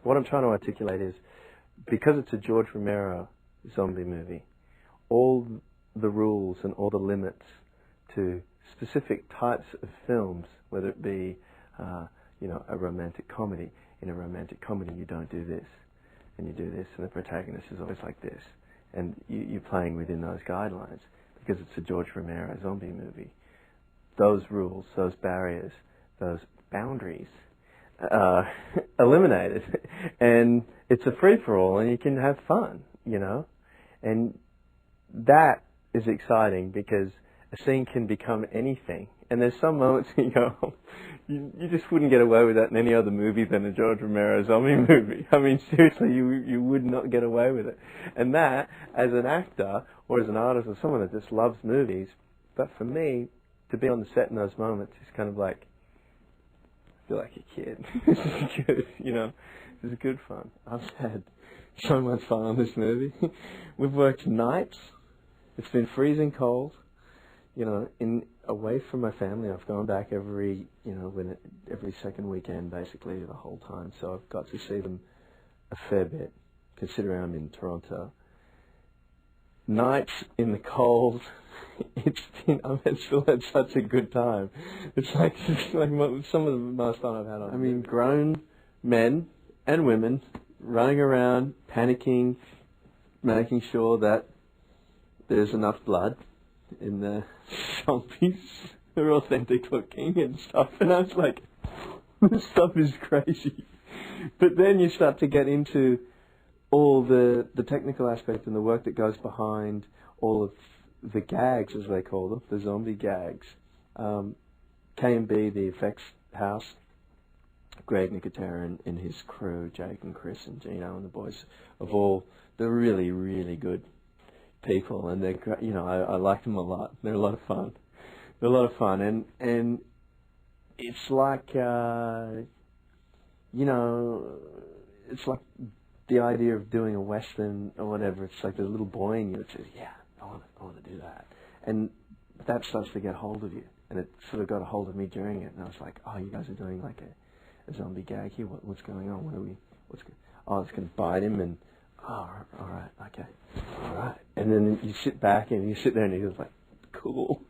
what I'm trying to articulate is, because it's a George Romero zombie movie, all the rules and all the limits to specific types of films, whether it be, a romantic comedy. In a romantic comedy, you don't do this, and you do this, and the protagonist is always like this, and you're playing within those guidelines because it's a George Romero zombie movie. Those rules, those barriers, those boundaries eliminated, and it's a free-for-all, and you can have fun, and that is exciting because a scene can become anything. And there's some moments you go, you just wouldn't get away with that in any other movie than a George Romero zombie movie. I mean, seriously, you would not get away with it. And that, as an actor or as an artist or someone that just loves movies, but for me, to be on the set in those moments is kind of like, I feel like a kid. This is good, This is good fun. I've had so much fun on this movie. We've worked nights. It's been freezing cold. Away from my family. I've gone back every second weekend, basically, the whole time. So I've got to see them a fair bit, considering I'm in Toronto. Nights in the cold. I've still had such a good time. It's like some of the most fun I've had on. I mean, grown men and women running around, panicking, making sure that there's enough blood in the zombies. They're authentic looking and stuff, and I was like, this stuff is crazy. But then you start to get into all the technical aspect and the work that goes behind all of the gags, as they call them, the zombie gags. K&B, the effects house, Greg Nicotero and his crew, Jake and Chris and Gino and the boys, they're really, really good people, and they're, I like them a lot. They're a lot of fun. They're a lot of fun, and it's like, it's like the idea of doing a Western or whatever. It's like there's a little boy in you that says, yeah, I want to do that, and that starts to get hold of you, and it sort of got a hold of me during it, and I was like, oh, you guys are doing like a zombie gag here. What's going on? It's going to bite him, and oh, all right, okay, all right. And then you sit back and you sit there and you're like, cool,